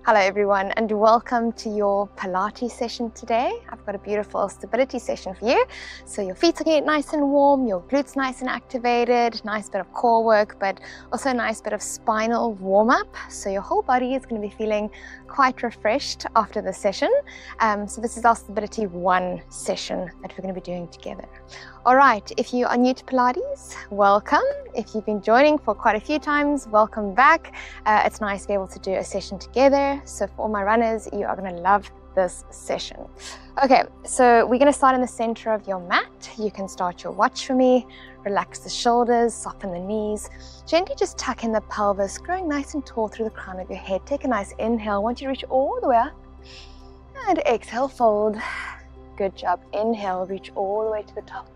Hello everyone and welcome to your Pilates session today. I've got a beautiful stability session for you. So your feet are getting nice and warm, your glutes nice and activated, nice bit of core work, but also a nice bit of spinal warm up. So your whole body is going to be feeling quite refreshed after the session. So this is our stability 1 session that we're going to be doing together. All right, if you are new to Pilates, welcome. If you've been joining for quite a few times, welcome back. It's nice to be able to do a session together. So for all my runners, you are going to love this session. Okay, so we're going to start in the center of your mat. You can start your watch for me. Relax the shoulders, soften the knees. Gently just tuck in the pelvis, growing nice and tall through the crown of your head. Take a nice inhale. I want you to reach all the way up. And exhale, fold. Good job. Inhale, reach all the way to the top.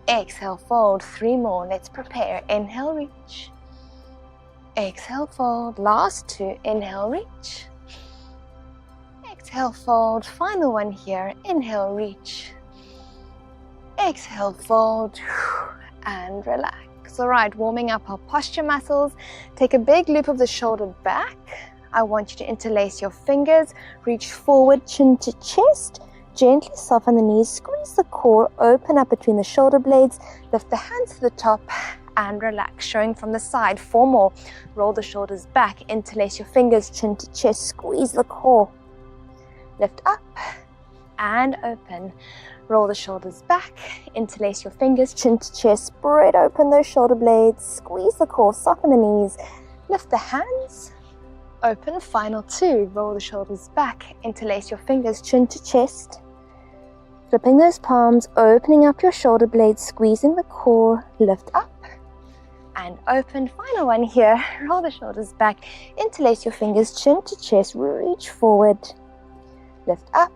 Exhale, fold. 3 more. Let's prepare. Inhale, reach. Exhale, fold. Last 2. Inhale, reach. Exhale, fold. Final one here. Inhale, reach. Exhale, fold. And relax. All right, warming up our posture muscles. Take a big loop of the shoulder back. I want you to interlace your fingers. Reach forward, chin to chest. Gently soften the knees, squeeze the core, open up between the shoulder blades, lift the hands to the top and relax, showing from the side. 4 more. Roll the shoulders back, interlace your fingers, chin to chest, squeeze the core. Lift up and open. Roll the shoulders back, interlace your fingers, chin to chest, spread open those shoulder blades, squeeze the core, soften the knees, lift the hands, open. Final 2. Roll the shoulders back, interlace your fingers, chin to chest. Flipping those palms, opening up your shoulder blades, squeezing the core, lift up and open. Final one here. Roll the shoulders back, interlace your fingers, chin to chest, reach forward, lift up,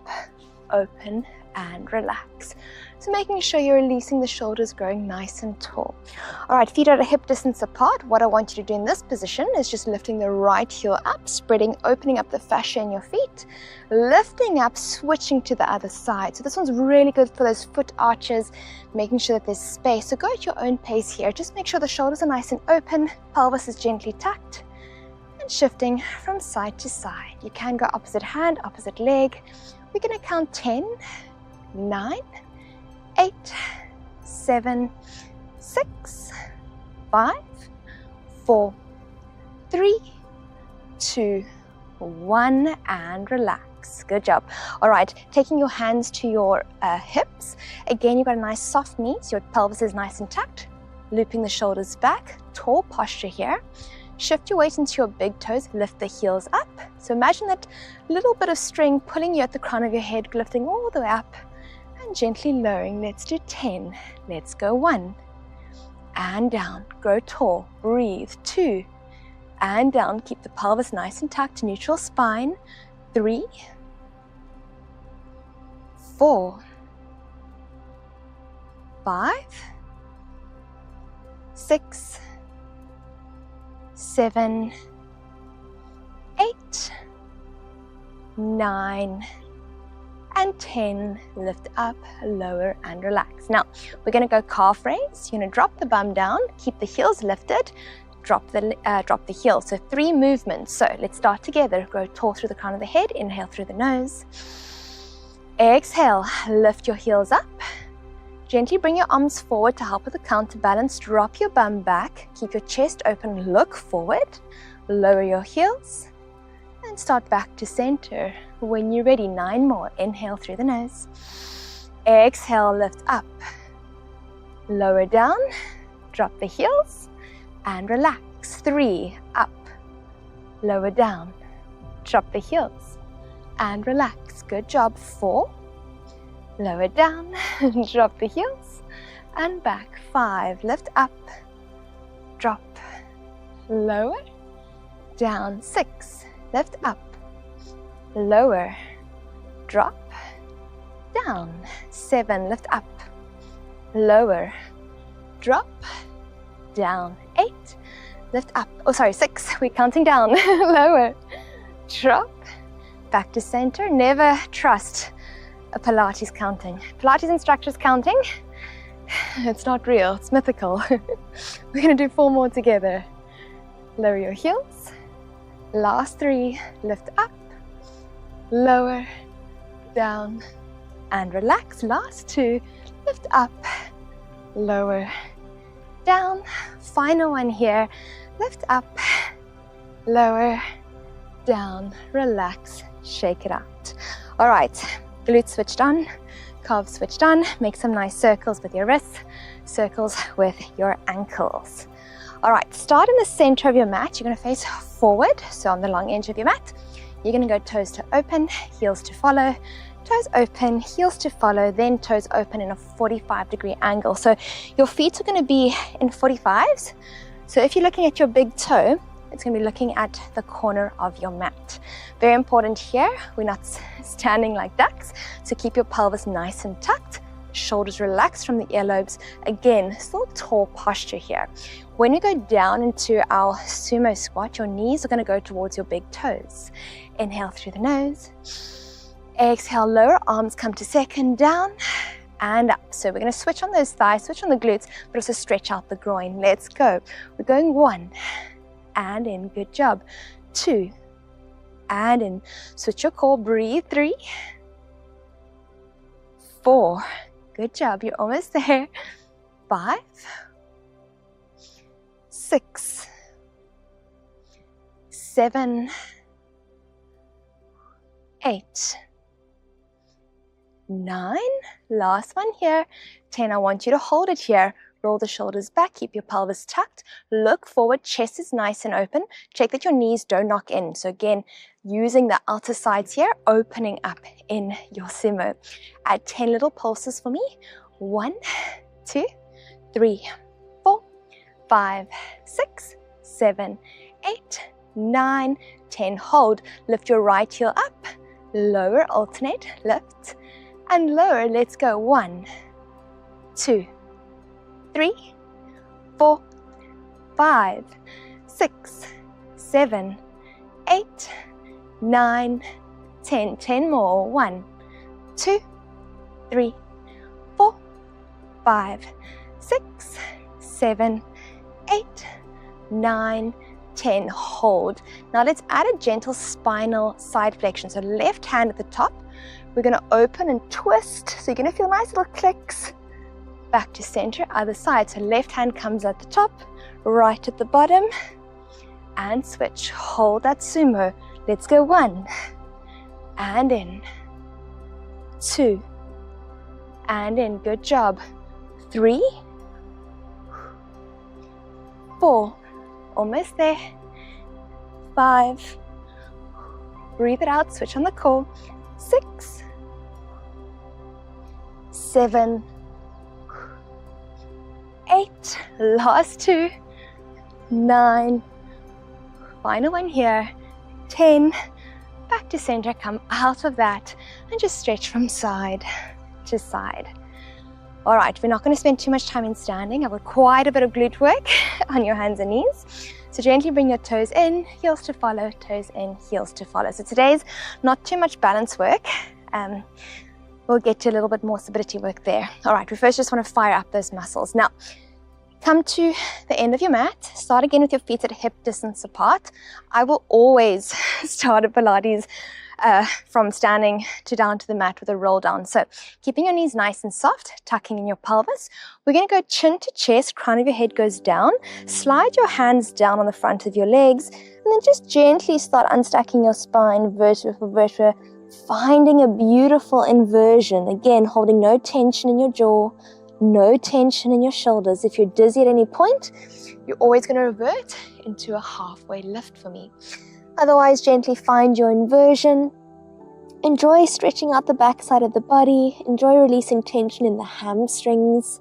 open and relax. So making sure you're releasing the shoulders, growing nice and tall. All right, feet are at a hip distance apart. What I want you to do in this position is just lifting the right heel up, spreading, opening up the fascia in your feet, lifting up, switching to the other side. So this one's really good for those foot arches, making sure that there's space. So go at your own pace here. Just make sure the shoulders are nice and open, pelvis is gently tucked, and shifting from side to side. You can go opposite hand, opposite leg. We're going to count 10, 9, 8, 7, 6, 5, 4, 3, 2, 1, and relax. Good job. All right, taking your hands to your hips. Again, you've got a nice soft knees. Your pelvis is nice and tucked. Looping the shoulders back. Tall posture here. Shift your weight into your big toes. Lift the heels up. So imagine that little bit of string pulling you at the crown of your head, lifting all the way up. And gently lowering. Let's do 10. Let's go 1. And down. Grow tall. Breathe. 2. And down. Keep the pelvis nice and tucked. Neutral spine. 3. 4. 5. 6. 7. 8. 9. And 10, lift up, lower, and relax. Now, we're going to go calf raise. You're going to drop the bum down, keep the heels lifted, drop the heels. So 3 movements. So let's start together. Grow tall through the crown of the head. Inhale through the nose. Exhale, lift your heels up. Gently bring your arms forward to help with the counterbalance. Drop your bum back. Keep your chest open, look forward. Lower your heels. And start back to center. When you're ready, 9 more. Inhale through the nose. Exhale, lift up. Lower down. Drop the heels. And relax. 3, up. Lower down. Drop the heels. And relax. Good job. 4. Lower down. Drop the heels. And back. 5. Lift up. Drop. Lower. Down. 6. Lift up, lower, drop, down. 7, lift up, lower, drop, down. 8, lift up. Oh, sorry, 6, we're counting down. Lower, drop, back to center. Never trust a Pilates counting. Pilates instructors counting, it's not real, it's mythical. We're gonna do 4 more together. Lower your heels, Last 3, lift up, lower, down, and relax. Last 2, lift up, lower, down. Final one here, lift up, lower, down, relax, shake it out. All right, glutes switched on, calves switched on. Make some nice circles with your wrists, circles with your ankles. All right, start in the center of your mat. You're going to face forward, so on the long edge of your mat. You're going to go toes to open, heels to follow, toes open, heels to follow, then toes open in a 45-degree angle. So your feet are going to be in 45s. So if you're looking at your big toe, it's going to be looking at the corner of your mat. Very important here, we're not standing like ducks, so keep your pelvis nice and tucked, shoulders relaxed from the earlobes. Again, still tall posture here. When you go down into our sumo squat, your knees are going to go towards your big toes. Inhale through the nose. Exhale, lower arms come to second, down and up. So we're going to switch on those thighs, switch on the glutes, but also stretch out the groin. Let's go. We're going 1 and in. Good job. 2 and in. Switch your core. Breathe. 3, 4. Good job. You're almost there. 5, 6, 7, 8, 9, last one here, 10. I want you to hold it here. Roll the shoulders back, keep your pelvis tucked, look forward, chest is nice and open. Check that your knees don't knock in. So again, using the outer sides here, opening up in your sumo. Add 10 little pulses for me. 1, 2, 3, 4, 5, 6, 7, 8, 9, 10. Hold. Lift your right heel up, lower, alternate, lift and lower. Let's go. 1, 2, 3, 4, 5, 6, 7, 8, 9, 10. 10 more. 1, 2, 3, 4, 5, 6, 7, 8, 9, 10. Hold. Now let's add a gentle spinal side flexion. So left hand at the top. We're going to open and twist. So you're going to feel nice little clicks. Back to center, other side. So left hand comes at the top, right at the bottom, and switch. Hold that sumo. Let's go. 1 and in. 2 and in. Good job. 3, 4, almost there. 5, breathe it out, switch on the core. 6, 7, 8, last 2, 9, final one here, 10, back to center, come out of that and just stretch from side to side. All right, we're not going to spend too much time in standing. I've got quite a bit of glute work on your hands and knees. So gently bring your toes in, heels to follow, toes in, heels to follow. So today's not too much balance work. We'll get to a little bit more stability work there. All right, we first just want to fire up those muscles. Now, come to the end of your mat. Start again with your feet at hip distance apart. I will always start at Pilates from standing to down to the mat with a roll down. So keeping your knees nice and soft, tucking in your pelvis. We're going to go chin to chest, crown of your head goes down. Slide your hands down on the front of your legs, and then just gently start unstacking your spine, vertebra for vertebra, finding a beautiful inversion. Again, holding no tension in your jaw, no tension in your shoulders. If you're dizzy at any point, you're always going to revert into a halfway lift for me. Otherwise, gently find your inversion. Enjoy stretching out the back side of the body. Enjoy releasing tension in the hamstrings.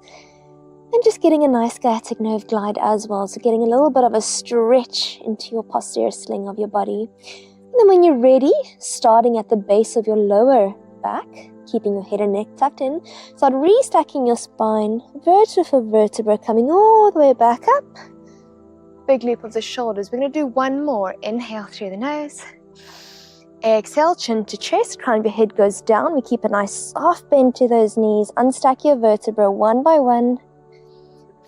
And just getting a nice sciatic nerve glide as well. So getting a little bit of a stretch into your posterior sling of your body. And then when you're ready, starting at the base of your lower back, keeping your head and neck tucked in, start restacking your spine, vertebra for vertebra, coming all the way back up. Big loop of the shoulders. We're going to do one more. Inhale through the nose. Exhale, chin to chest, crown of your head goes down. We keep a nice soft bend to those knees. Unstack your vertebra one by one.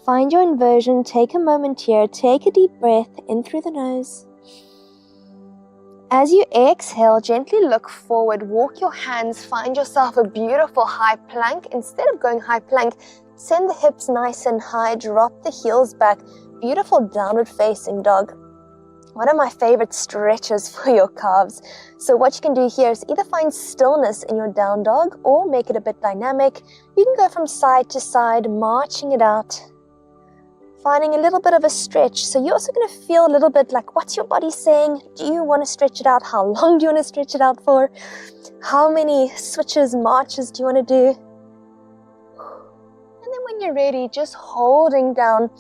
Find your inversion. Take a moment here. Take a deep breath in through the nose. As you exhale, gently look forward, walk your hands, find yourself a beautiful high plank. Instead of going high plank, send the hips nice and high, drop the heels back. Beautiful downward facing dog. One of my favorite stretches for your calves. So what you can do here is either find stillness in your down dog or make it a bit dynamic. You can go from side to side, marching it out, finding a little bit of a stretch. So you're also going to feel a little bit like, what's your body saying? Do you want to stretch it out? How long do you want to stretch it out for? How many switches, marches do you want to do? And then when you're ready, just holding down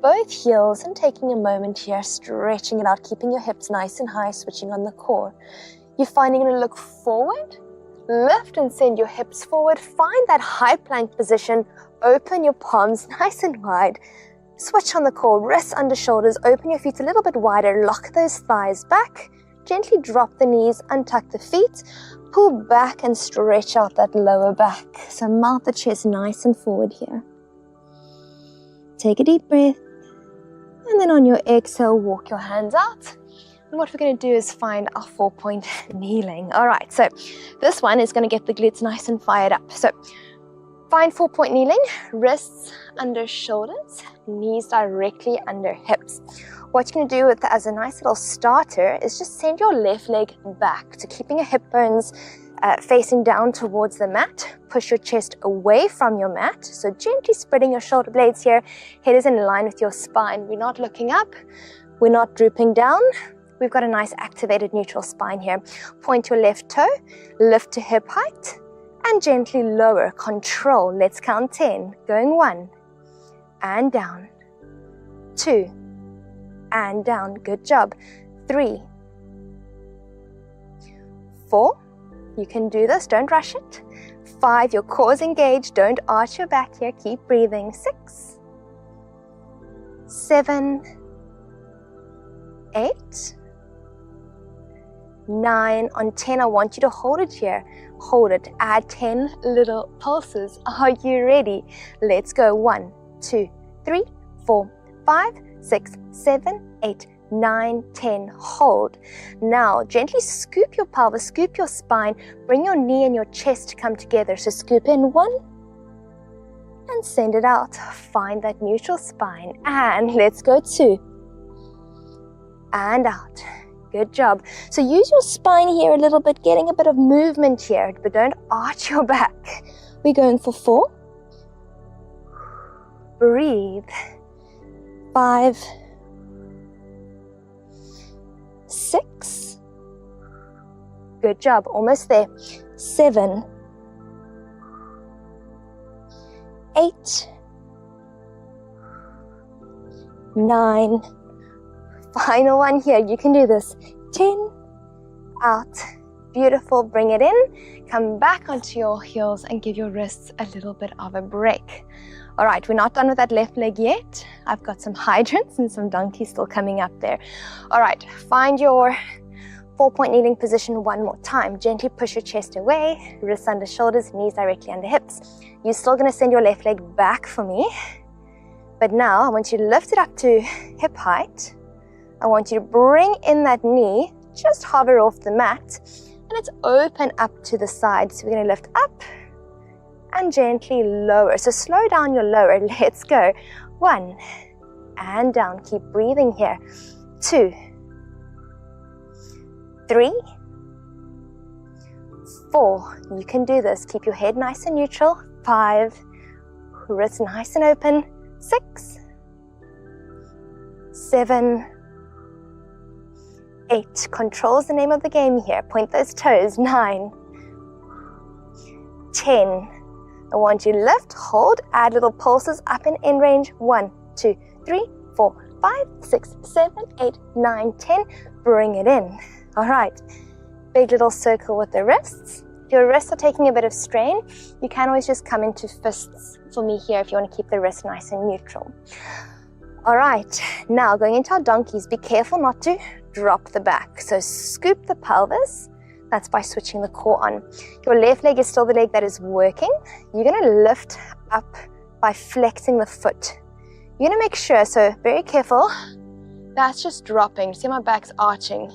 both heels and taking a moment here, stretching it out, keeping your hips nice and high, switching on the core. You're finding you're going to look forward, lift and send your hips forward. Find that high plank position, open your palms nice and wide. Switch on the core, wrists under shoulders, open your feet a little bit wider, lock those thighs back, gently drop the knees, untuck the feet, pull back and stretch out that lower back. So mount the chest nice and forward here. Take a deep breath, and then on your exhale, walk your hands out. And what we're going to do is find our 4-point kneeling. All right, so this one is going to get the glutes nice and fired up. So find 4-point kneeling, wrists under shoulders, knees directly under hips. What you're going to do with as a nice little starter is just send your left leg back. So keeping your hip bones facing down towards the mat. Push your chest away from your mat. So gently spreading your shoulder blades here. Head is in line with your spine. We're not looking up. We're not drooping down. We've got a nice activated neutral spine here. Point your left toe, lift to hip height, and gently lower, control. Let's count 10. Going 1, and down. 2, and down. Good job. 3, 4. You can do this, don't rush it. 5, your core is engaged, don't arch your back here, keep breathing. 6, 7, 8, 9. On 10, I want you to hold it here. Hold it. Add 10 little pulses. Are you ready? Let's go. 1, 2, 3, 4, 5, 6, 7, 8, 9, 10. Hold. Now, gently scoop your pelvis, scoop your spine. Bring your knee and your chest to come together. So scoop in 1 and send it out. Find that neutral spine. And let's go 2. And out. Good job. So use your spine here a little bit, getting a bit of movement here, but don't arch your back. We're going for 4. Breathe. 5, 6. Good job. Almost there. 7, 8, 9. Final one here. You can do this. 10. Out. Beautiful. Bring it in. Come back onto your heels and give your wrists a little bit of a break. All right, we're not done with that left leg yet. I've got some hydrants and some donkeys still coming up there. All right, find your 4-point kneeling position one more time. Gently push your chest away, wrists under shoulders, knees directly under hips. You're still going to send your left leg back for me. But now I want you to lift it up to hip height. I want you to bring in that knee, just hover off the mat, and it's open up to the side. So we're going to lift up and gently lower. So slow down your lower. Let's go. 1, and down. Keep breathing here. 2, 3, 4. You can do this. Keep your head nice and neutral. 5, wrists nice and open. 6, 7, 8. Control's the name of the game here. Point those toes. 9, 10. I want you to lift, hold, add little pulses up and in range. 1, 2, 3, 4, 5, 6, 7, 8, 9, 10. Bring it in. All right. Big little circle with the wrists. If your wrists are taking a bit of strain, you can always just come into fists for me here if you want to keep the wrist nice and neutral. All right. Now going into our donkeys, be careful not to drop the back. So scoop the pelvis. That's by switching the core on. Your left leg is still the leg that is working. You're going to lift up by flexing the foot. You're going to make sure, so very careful, that's just dropping. See, my back's arching.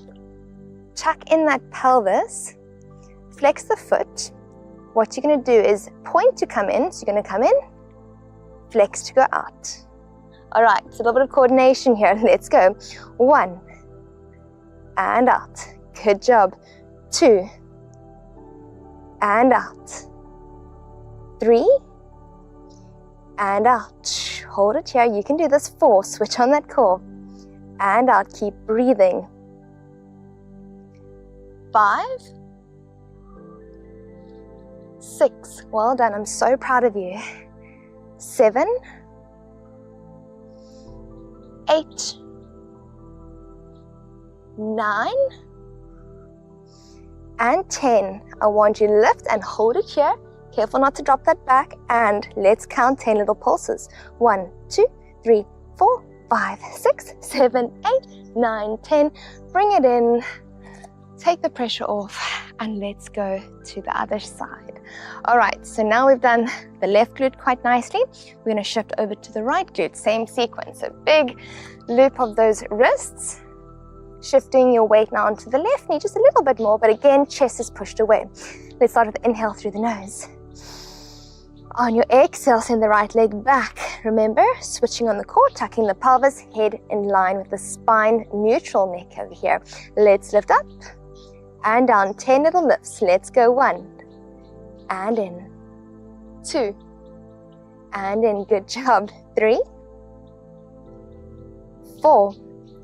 tuck in that pelvis, flex the foot. What you're going to do is point to come in, so you're going to come in, flex to go out. All right, so a little bit of coordination here. Let's go. 1 and out. Good job. 2 and out. 3 and out. Hold it here. You can do this. 4. Switch on that core. And out. Keep breathing. 5, 6. Well done. I'm so proud of you. 7, 8, 9, and 10. I want you to lift and hold it here. Careful not to drop that back. And let's count 10 little pulses. 1, 2, 3, 4, 5, 6, 7, 8, 9, 10. Bring it in. Take the pressure off. And let's go to the other side. All right, so now we've done the left glute quite nicely. We're going to shift over to the right glute. Same sequence. So big loop of those wrists. Shifting your weight now onto the left knee just a little bit more, but again, chest is pushed away. Let's start with inhale through the nose. On your exhale, send the right leg back. Remember, switching on the core, tucking the pelvis, head in line with the spine, neutral neck over here. Let's lift up and down. 10 little lifts. Let's go. 1 and in. 2 and in. Good job. 3, 4.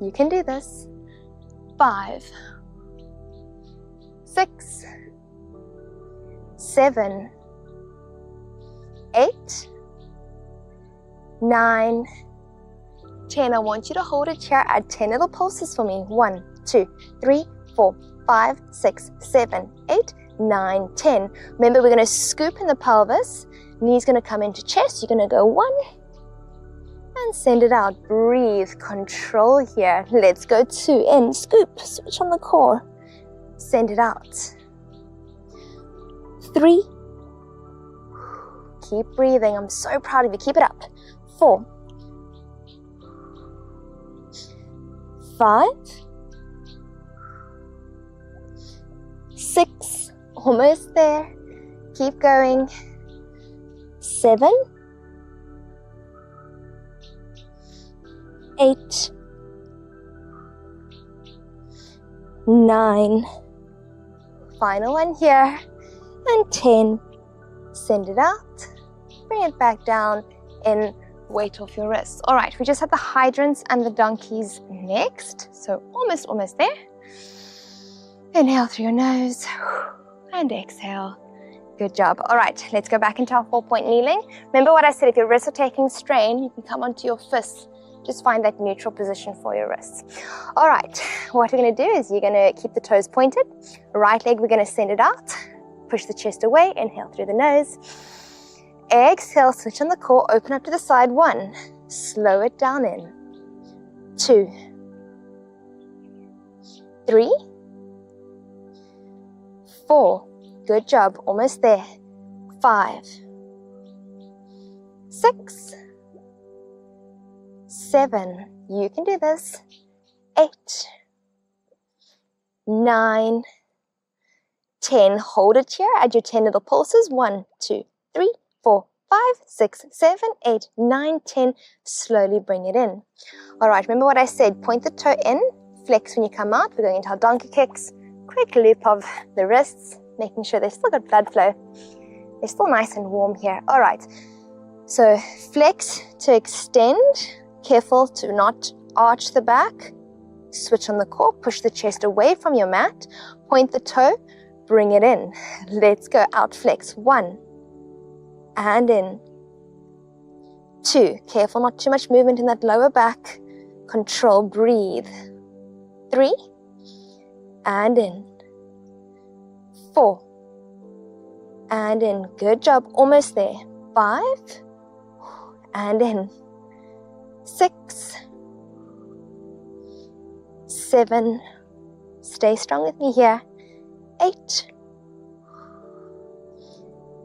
You can do this. 5, 6, 7, 8, 9, 10. I want you to hold it here. Add 10 little pulses for me. 1, 2, 3, 4, 5, 6, 7, 8, 9, 10. Remember, we're going to scoop in the pelvis. Knees going to come into chest. You're going to go 1 and send it out. Breathe. Control here. Let's go 2 in. Scoop. Switch on the core. Send it out. 3. Keep breathing. I'm so proud of you. Keep it up. 4, 5, 6, almost there. Keep going. 7, 8, 9. Final one here. And 10. Send it out. Bring it back down in. Weight off your wrists. All right, we just had the hydrants and the donkeys next. So almost there. Inhale through your nose and exhale. Good job. All right, let's go back into our 4-point kneeling. Remember what I said, if your wrists are taking strain, you can come onto your fists. Just find that neutral position for your wrists. All right, what we're going to do is you're going to keep the toes pointed. Right leg, we're going to send it out. Push the chest away. Inhale through the nose. Exhale, switch on the core, open up to the side. 1, slow it down in. 2, 3, 4, good job, almost there. 5, 6, 7, you can do this. 8, 9, 10, hold it here, add your 10 little pulses. 1, 2, 3, 4, 5, 6, 7, 8, 9, 10. Slowly bring it in. All right, remember what I said. Point the toe in, flex when you come out. We're going into our donkey kicks. Quick loop of the wrists, making sure they've still got blood flow. They're still nice and warm here. All right, so flex to extend. Careful to not arch the back. Switch on the core, push the chest away from your mat. Point the toe, bring it in. Let's go out, flex. 1. And in. 2, careful, not too much movement in that lower back. Control, breathe. 3, and in. 4, and in. Good job, almost there. 5, and in. 6, 7, stay strong with me here. 8,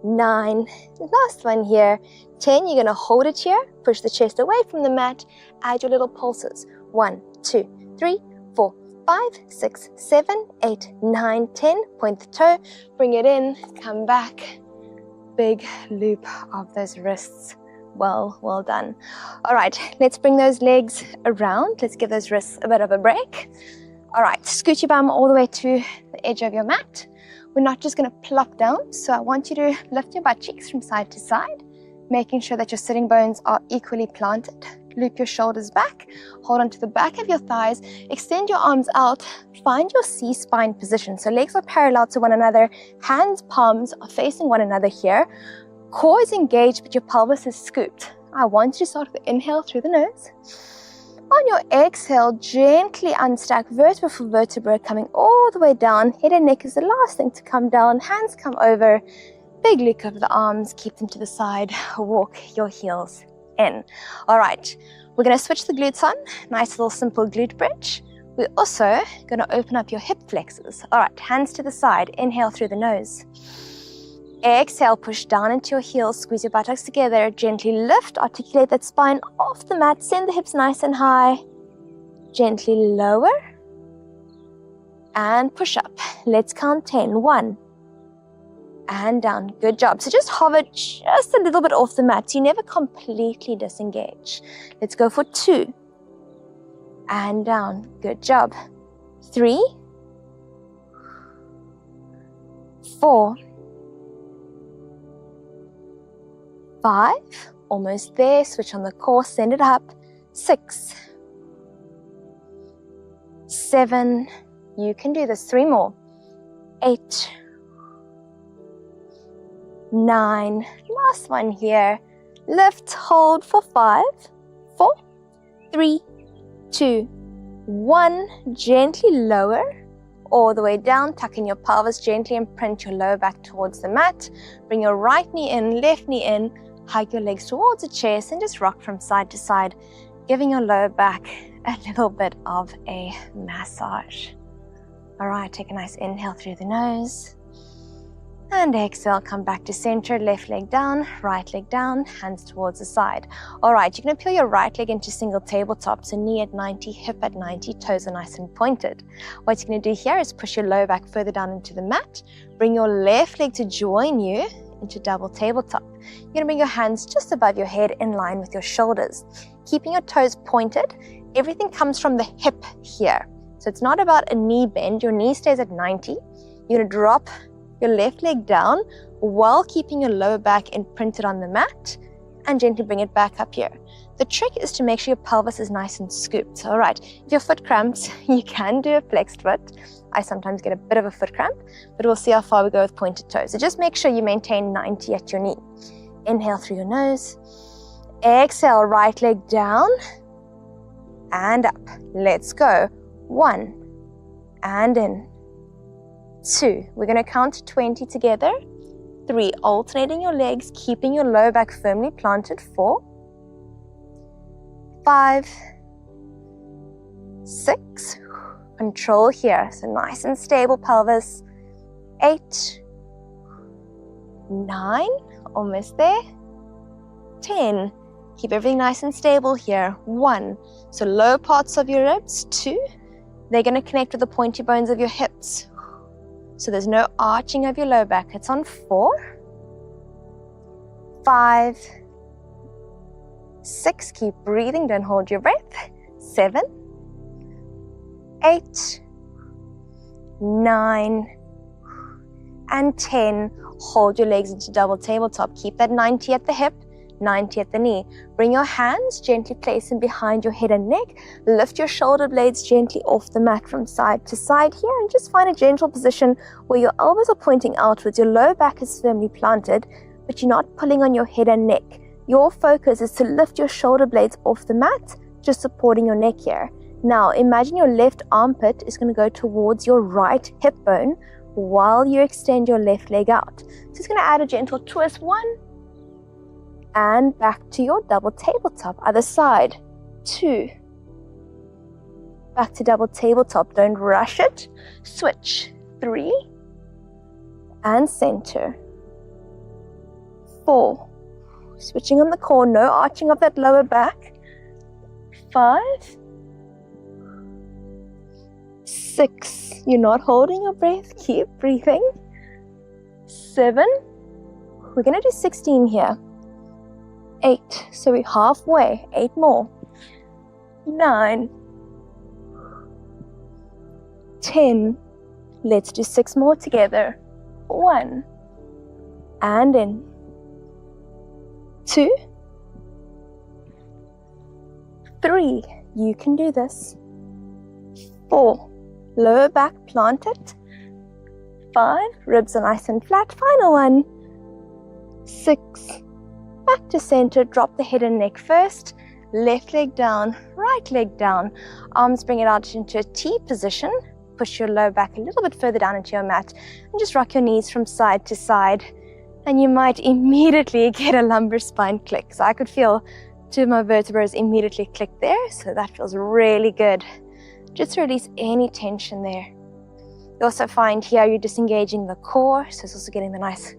9, last one here. 10, you're going to hold it here, push the chest away from the mat, add your little pulses. 1, 2, 3, 4, 5, 6, 7, 8, 9, 10. Point the toe, bring it in, come back. Big loop of those wrists. Well done. All right, let's bring those legs around. Let's give those wrists a bit of a break. All right, scoot your bum all the way to the edge of your mat. We're not just going to plop down, so I want you to lift your butt cheeks from side to side, making sure that your sitting bones are equally planted. Loop your shoulders back, hold on to the back of your thighs, extend your arms out, find your C-spine position. So legs are parallel to one another, hands, palms are facing one another here. Core is engaged, but your pelvis is scooped. I want you to start with the inhale through the nose. On your exhale, gently unstack vertebra for vertebra, coming all the way down. Head and neck is the last thing to come down. Hands come over. Big loop of the arms, keep them to the side. Walk your heels in. All right, we're going to switch the glutes on. Nice little simple glute bridge. We're also going to open up your hip flexors. All right, hands to the side. Inhale through the nose. Exhale, push down into your heels, squeeze your buttocks together, gently lift, articulate that spine off the mat, send the hips nice and high, gently lower, and push up. Let's count 10. 1, and down. Good job. So just hover just a little bit off the mat. You never completely disengage. Let's go for 2, and down. Good job. 3, 4, 5, almost there, switch on the core, send it up. 6, 7, you can do this, 3 more. 8, 9, last one here. Lift, hold for 5, 4, 3, 2, 1. Gently lower all the way down, tuck in your pelvis gently and print your lower back towards the mat. Bring your right knee in, left knee in, hug your legs towards the chest and just rock from side to side, giving your lower back a little bit of a massage. All right, take a nice inhale through the nose. And exhale, come back to center, left leg down, right leg down, hands towards the side. All right, you're gonna peel your right leg into single tabletop, so knee at 90, hip at 90, toes are nice and pointed. What you're gonna do here is push your lower back further down into the mat, bring your left leg to join you into double tabletop. You're gonna bring your hands just above your head in line with your shoulders. Keeping your toes pointed, everything comes from the hip here. So it's not about a knee bend, your knee stays at 90. You're gonna drop your left leg down while keeping your lower back imprinted on the mat and gently bring it back up here. The trick is to make sure your pelvis is nice and scooped. All right, if your foot cramps, you can do a flexed foot. I sometimes get a bit of a foot cramp, but we'll see how far we go with pointed toes. So just make sure you maintain 90 at your knee. Inhale through your nose. Exhale, right leg down and up. Let's go. 1 and in. 2, we're going to count to 20 together. 3, alternating your legs, keeping your lower back firmly planted. 4, 5, 6, control here, so nice and stable pelvis. 8, 9, almost there. 10, keep everything nice and stable here. 1, so lower parts of your ribs. 2, they're going to connect with the pointy bones of your hips. So there's no arching of your lower back. It's on 4, 5, 6, keep breathing, don't hold your breath. 7, 8, 9, and 10. Hold your legs into double tabletop. Keep that 90 at the hip, 90 at the knee. Bring your hands, gently place them behind your head and neck. Lift your shoulder blades gently off the mat from side to side here and just find a gentle position where your elbows are pointing outwards, your lower back is firmly planted, but you're not pulling on your head and neck. Your focus is to lift your shoulder blades off the mat, just supporting your neck here. Now imagine your left armpit is going to go towards your right hip bone while you extend your left leg out. So it's going to add a gentle twist. 1, and back to your double tabletop. Other side. 2, back to double tabletop. Don't rush it. Switch. 3, and center. 4, switching on the core, no arching of that lower back. 5, 6. You're not holding your breath. Keep breathing. 7. We're going to do 16 here. 8. So we're halfway. 8 more. 9. 10. Let's do 6 more together. 1. And in. 2. 3. You can do this. 4. Lower back, plant it. 5. Ribs are nice and flat. Final one. 6. Back to center. Drop the head and neck first. Left leg down, right leg down. Arms bring it out into a T position. Push your lower back a little bit further down into your mat. And just rock your knees from side to side. And you might immediately get a lumbar spine click. So I could feel 2 of my vertebrae immediately click there. So that feels really good. Just release any tension there. You also find here you're disengaging the core. So it's also getting the nice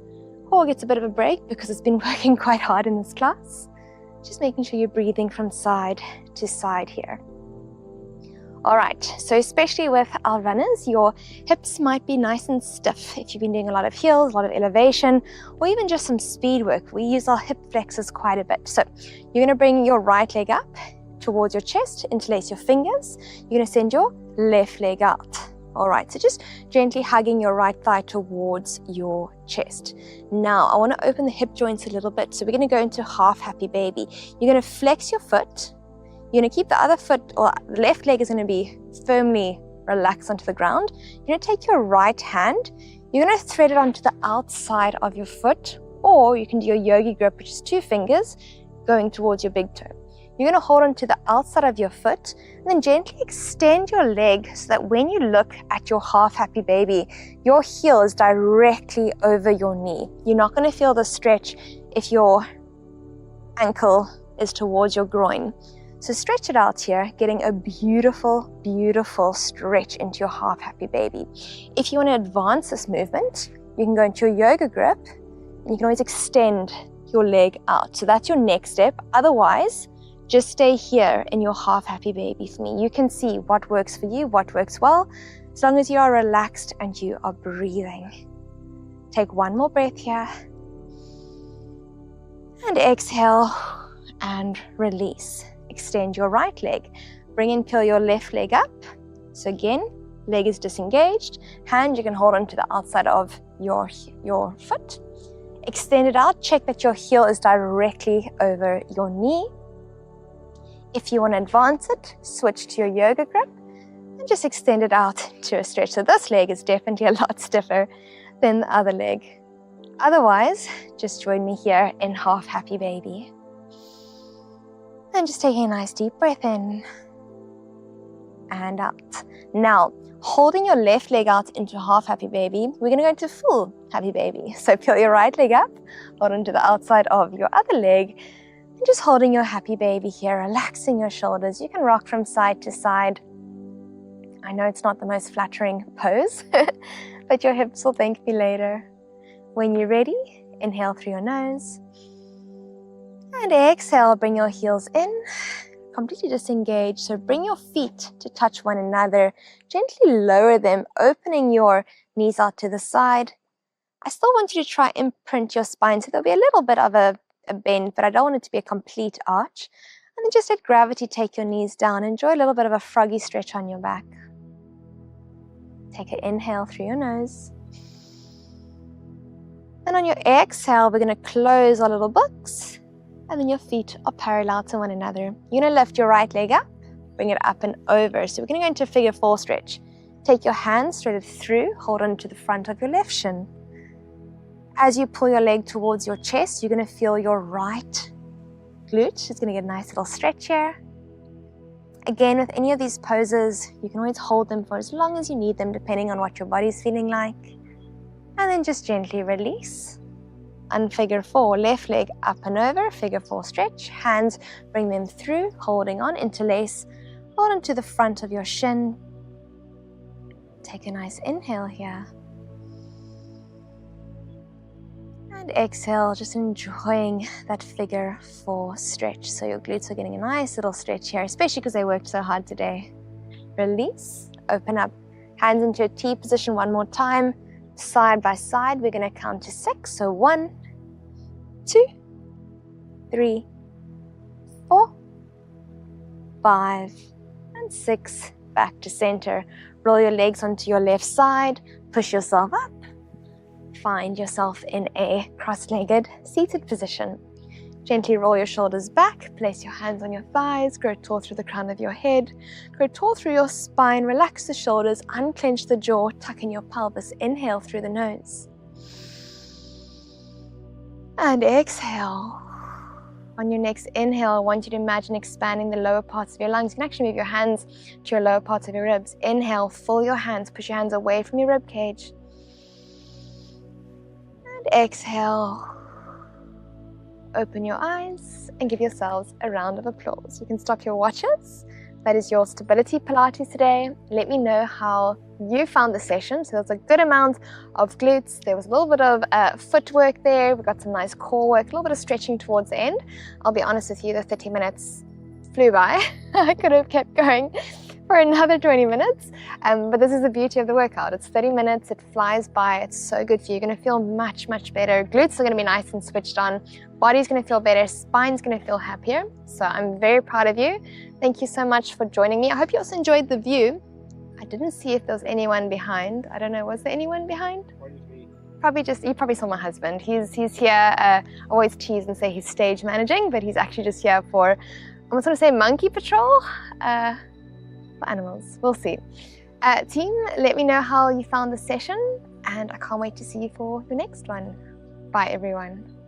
core gets a bit of a break because it's been working quite hard in this class. Just making sure you're breathing from side to side here. All right, so especially with our runners, your hips might be nice and stiff if you've been doing a lot of heels, a lot of elevation, or even just some speed work. We use our hip flexors quite a bit. So you're gonna bring your right leg up towards your chest, interlace your fingers. You're gonna send your left leg out. All right, so just gently hugging your right thigh towards your chest. Now, I wanna open the hip joints a little bit. So we're gonna go into half happy baby. You're gonna flex your foot. You're gonna keep the other foot, or the left leg is gonna be firmly relaxed onto the ground. You're gonna take your right hand, you're gonna thread it onto the outside of your foot, or you can do your yogi grip, which is 2 fingers going towards your big toe. You're gonna hold onto the outside of your foot, and then gently extend your leg so that when you look at your half happy baby, your heel is directly over your knee. You're not gonna feel the stretch if your ankle is towards your groin. So stretch it out here, getting a beautiful, beautiful stretch into your half happy baby. If you want to advance this movement, you can go into your yoga grip, and you can always extend your leg out. So that's your next step. Otherwise, just stay here in your half happy baby for me. You can see what works for you, what works well, as long as you are relaxed and you are breathing. Take 1 more breath here. And exhale and release. Extend your right leg. Bring and curl your left leg up. So again, leg is disengaged. Hand you can hold onto the outside of your foot. Extend it out. Check that your heel is directly over your knee. If you want to advance it, switch to your yoga grip and just extend it out to a stretch. So this leg is definitely a lot stiffer than the other leg. Otherwise, just join me here in half happy baby. And just taking a nice deep breath in and out. Now, holding your left leg out into half happy baby, we're gonna go into full happy baby. So peel your right leg up, hold onto the outside of your other leg, and just holding your happy baby here, relaxing your shoulders. You can rock from side to side. I know it's not the most flattering pose, but your hips will thank me later. When you're ready, inhale through your nose. And exhale, bring your heels in, completely disengage. So bring your feet to touch one another. Gently lower them, opening your knees out to the side. I still want you to try and imprint your spine. So there'll be a little bit of a bend, but I don't want it to be a complete arch. And then just let gravity take your knees down. Enjoy a little bit of a froggy stretch on your back. Take an inhale through your nose. And on your exhale, we're going to close our little books. And then your feet are parallel to one another. You're gonna lift your right leg up, bring it up and over. So we're gonna go into a figure 4 stretch. Take your hands threaded through, hold on to the front of your left shin. As you pull your leg towards your chest, you're gonna feel your right glute. It's gonna get a nice little stretch here. Again, with any of these poses, you can always hold them for as long as you need them, depending on what your body's feeling like. And then just gently release. And figure 4, left leg up and over, figure 4 stretch. Hands, bring them through, holding on, interlace. Hold on to the front of your shin. Take a nice inhale here. And exhale, just enjoying that figure 4 stretch. So your glutes are getting a nice little stretch here, especially because they worked so hard today. Release, open up. Hands into a T position one more time. Side by side, we're going to count to 6. So 1, 2, 3, 4, 5, and 6. Back to center. Roll your legs onto your left side. Push yourself up. Find yourself in a cross-legged seated position. Gently roll your shoulders back. Place your hands on your thighs. Grow tall through the crown of your head. Grow tall through your spine. Relax the shoulders. Unclench the jaw. Tuck in your pelvis. Inhale through the nose. And exhale. On your next inhale, I want you to imagine expanding the lower parts of your lungs. You can actually move your hands to your lower parts of your ribs. Inhale, fill your hands. Push your hands away from your rib cage. And exhale. Open your eyes and give yourselves a round of applause. You can stop your watches. That is your stability Pilates today. Let me know how you found the session. So there's a good amount of glutes. There was a little bit of footwork there. We got some nice core work, a little bit of stretching towards the end. I'll be honest with you, the 30 minutes flew by. I could have kept going for another 20 minutes. But this is the beauty of the workout. It's 30 minutes, it flies by, it's so good for you. You're gonna feel much, much better. Glutes are gonna be nice and switched on. Body's gonna feel better, spine's gonna feel happier. So I'm very proud of you. Thank you so much for joining me. I hope you also enjoyed the view. I didn't see if there was anyone behind. I don't know, was there anyone behind? Probably just, you probably saw my husband. He's here, I always tease and say he's stage managing, but he's actually just here for, I was gonna say monkey patrol, for animals, we'll see. Team, let me know how you found the session, and I can't wait to see you for the next one. Bye everyone.